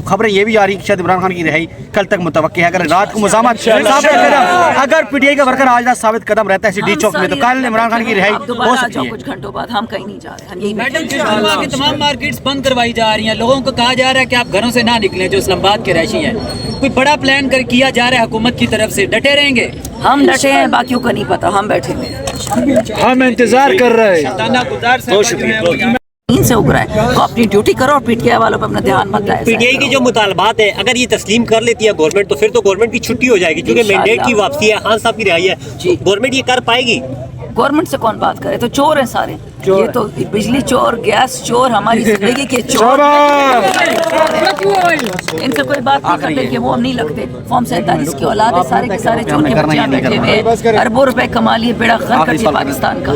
खबरें ये भी आ रही है कि शायद इमरान खान की रिहाई कल तक मुतवक्की है। अगर रात को मुज़ाहमत अगर पीटीआई का वर्कर आज रात साबित कदम रहता है डी चौक में, तो कल इमरान खान की रिहाई हो सकती है। कुछ घंटों बाद हम कहीं नहीं जा रहे। मैडम, तमाम मार्केट्स बंद करवाई जा रही हैं, लोगों को कहा जा रहा है कि आप घरों से ना निकलें जो इस्लामाबाद के रहायशी हैं। कोई बड़ा प्लान किया जा रहा है हुकूमत की तरफ से, डटे रहेंगे? हम डटे हैं, बाकियों को नहीं पता, हम बैठे हैं, हम इंतजार कर रहे हैं। से उगरा है। तो अपनी ड्यूटी करो और पीटीआई वालों पर अपना ध्यान मत लाए। पीटीआई की जो मुतालबात है, अगर ये तस्लीम कर लेती है गवर्नमेंट, तो फिर तो गवर्नमेंट की छुट्टी हो जाएगी, क्योंकि मैंडेट की वापसी है, खान साहब की रिहाई है। गवर्नमेंट ये कर पाएगी? गवर्नमेंट से कौन बात करे, तो चोर हैं सारे, ये तो बिजली चोर, गैस चोर, हमारी जिंदगी के चोर। इनसे कोई बात नहीं करते कि वो हम नहीं लगते। फॉर्म 47 की औलाद है, सारे के सारे चोर के बच्चे बैठे हुए, अरबों रुपए कमा लिए, बेड़ा गर्क कर दिया पाकिस्तान का।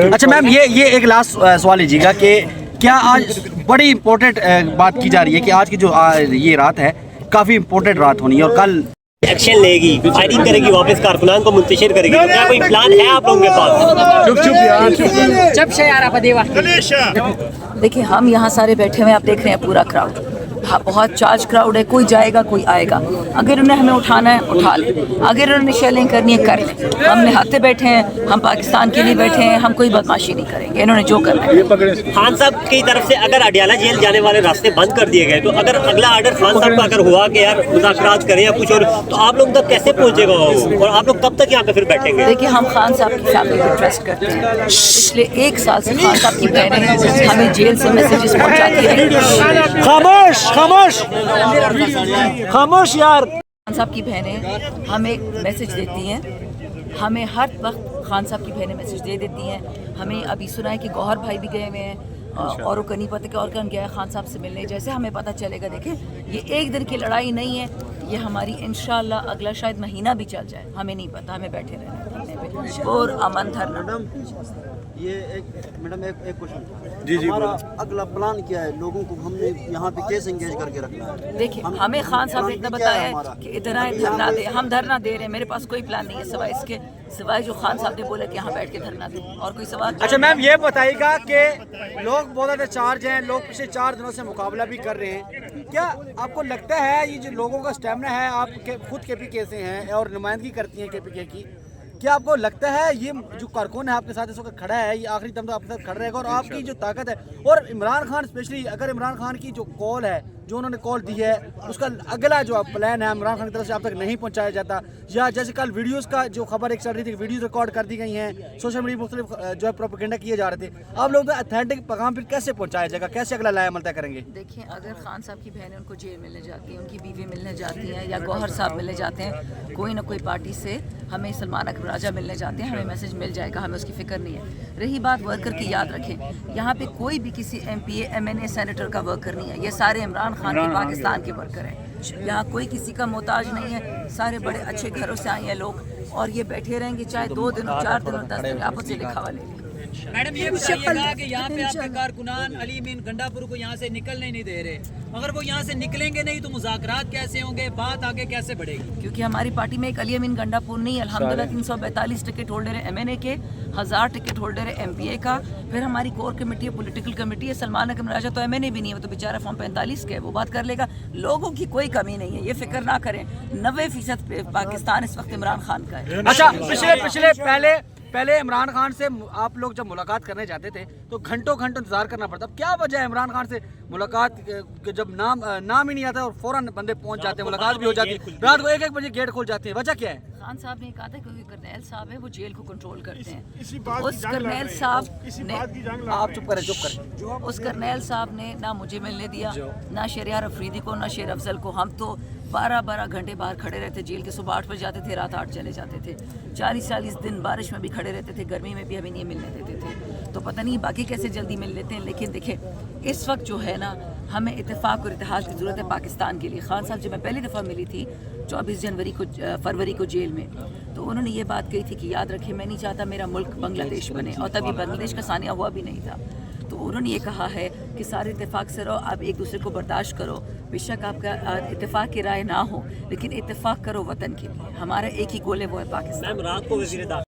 अच्छा मैम, ये एक लास्ट सवाल लीजिएगा कि क्या आज बड़ी इम्पोर्टेंट बात की जा रही है कि आज की जो ये रात है काफ़ी इम्पोर्टेंट रात होनी है और कल एक्शन लेगी, फायरिंग करेगी, वापस कारकुनान को मुंतशिर करेगी, तो क्या कोई प्लान है आप लोगों के पास? देखिए, हम यहाँ सारे बैठे हुए हैं, आप देख रहे हैं पूरा क्राउड, बहुत चार्ज क्राउड है, कोई जाएगा कोई आएगा। अगर उन्हें हमें उठाना है उठा ले, अगर उन्हें शेलिंग करनी है कर ले। हम निहाते बैठे हैं, हम पाकिस्तान के लिए बैठे हैं, हम कोई बदमाशी नहीं करेंगे, इन्होंने जो करना है। खान साहब की तरफ से अगर अडियाला जेल जाने वाले रास्ते बंद कर दिए गए, तो अगर अगला ऑर्डर खान साहब का अगर हुआ कि यार मुज़ाकरात करें या कुछ और, तो आप लोग तक कैसे पहुंचेगा वो, और आप लोग कब तक यहाँ पे फिर बैठेंगे? देखिए, हम खान साहब की फैमिली को ट्रस्ट करते हैं। पिछले 1 साल से खान साहब की बहनें हमें जेल से मैसेजेस पहुँचाती रही। खामोश खामोश खामोश यार। खान साहब की बहनें हमें मैसेज देती हैं, हमें हर वक्त खान साहब की बहनें मैसेज दे देती हैं। हमें अभी सुना है कि गौहर भाई भी गए हुए हैं और को नहीं पता कि और कौन गया है खान साहब से मिलने। जैसे हमें पता चलेगा, देखें ये एक दिन की लड़ाई नहीं है, ये हमारी इंशाअल्लाह अगला शायद महीना भी चल जाए, हमें नहीं पता, हमें बैठे रहना और अमन धरना। ये मैडम एक क्वेश्चन जी हमारा अगला प्लान क्या है? लोगों को हमने यहाँ पे कैसे एंगेज करके रखना है? देखिए, हमें खान साहब ने इतना बताया है कि इधर आए धरना दे, हम धरना दे रहे हैं। मेरे पास कोई प्लान नहीं है सिवाय इसके, सिवाय जो खान साहब ने बोला कि यहाँ बैठ के धरना दे, और कोई सवाल। अच्छा मैम, ये बताइएगा कि लोग बहुत ज़्यादा चार्ज हैं, लोग पिछले 4 दिनों से मुकाबला भी कर रहे हैं, क्या आपको लगता है ये जो लोगों का स्टेमिना है, आप खुद KPK से हैं और नुमाइंदगी करती हैं KPK की, क्या आपको लगता है ये जो कारकुन है आपके साथ इस वक्त खड़ा है, ये आखिरी दम तक आपके साथ खड़ा रहेगा? और आपकी जो ताकत है, और इमरान खान स्पेशली, अगर इमरान खान की जो कॉल है, जो उन्होंने कॉल दी है, उसका अगला जो प्लान है इमरान खान की तरफ से आप तक नहीं पहुंचाया जाता, या जैसे कल वीडियोस का जो खबर एक चल रही थी, वीडियोस रिकॉर्ड कर दी गई हैं, सोशल मीडिया मुख्तलिफ जो है प्रोपेगेंडा किए जा रहे थे, आप लोग अथेंटिक पैगाम फिर कैसे पहुंचाया जाएगा, कैसे अगला लायामल तय करेंगे? देखिए, अगर खान साहब की बहनें उनको जेल मिलने जाती हैं, उनकी बीवी मिलने जाती हैं, या गौहर साहब मिलने जाते हैं, कोई ना कोई पार्टी से हमें सलमान अकबर राजा मिलने जाते हैं, हमें मैसेज मिल जाएगा, हमें उसकी फिक्र नहीं है। रही बात वर्कर की, याद रखें, यहाँ पे कोई भी किसी MPA MNA सेनेटर का वर्कर नहीं है, ये सारे इमरान खान के पाकिस्तान के वर्कर हैं। यहाँ कोई किसी का मोहताज नहीं है, सारे बड़े अच्छे घरों से आए हैं लोग, और ये बैठे रहेंगे चाहे 2 दिन 4 दिन 10 दिन, आपस से लिखा हुआ ले लें। मैडम, ये बताइएगा कि यहाँ पे आपके कारकुनान अली मीन गंडापुर को यहाँ से निकलने नहीं दे रहे, अगर वो यहाँ से निकलेंगे नहीं तो मुज़ाकरात कैसे होंगे, बात आगे कैसे बढ़ेगी? क्योंकि हमारी पार्टी में एक अली अमीन गंडापुर नहीं, अल्हम्दुलिल्लाह 342 टिकट होल्डर है MNA के, 1000 टिकट होल्डर है MPA का, फिर हमारी कोर कमेटी है, पॉलिटिकल कमेटी है। सलमान अकबर राजा तो MNA भी नहीं है, वो तो बेचारा फॉर्म 45 के है, वो बात कर लेगा। लोगों की कोई कमी नहीं है, ये फिक्र ना करें। 90% पाकिस्तान इस वक्त इमरान खान का है। अच्छा, पिछले पहले इमरान खान से आप लोग जब मुलाकात करने जाते थे तो घंटों इंतजार करना पड़ता, अब क्या वजह है इमरान खान से मुलाकात जब नाम ही नहीं आता और फौरन बंदे पहुंच जाते हैं, मुलाकात भी हो जाती है, रात को 1-1 बजे गेट खोल जाते हैं, वजह क्या है? खान साहब ने कहा था क्योंकि करनेल साहब है, वो जेल को कंट्रोल करते हैं। उस करनेल साहब ने, आप चुप करें, उस करनेल साहब ने ना मुझे मिलने दिया, ना शहरियार अफरीदी को, ना शेर अफजल को। हम तो 12-12 घंटे बाहर खड़े रहते जेल के, सुबह 8 बजे जाते थे, रात 8 चले जाते थे, 40-40 दिन बारिश में भी खड़े रहते थे, गर्मी में भी हमें नहीं मिलने देते थे। तो पता नहीं बाकी कैसे जल्दी मिल लेते हैं, लेकिन देखें इस वक्त जो है ना, हमें इत्तेफाक और इत्तेहाद की ज़रूरत है पाकिस्तान के लिए। खान साहब जब मैं पहली दफ़ा मिली थी 24 फरवरी को जेल में, तो उन्होंने ये बात कही थी कि याद रखें, मैं नहीं चाहता मेरा मुल्क बांग्लादेश बने, और तभी बांग्लादेश का सानिया हुआ भी नहीं था। तो उन्होंने ये कहा है कि सारे इत्तेफाक से रहो, आप एक दूसरे को बर्दाश्त करो, बेशक आपका इत्तेफाक की राय ना हो, लेकिन इत्तेफाक करो वतन के लिए। हमारा एक ही गोल है, वो है पाकिस्तान।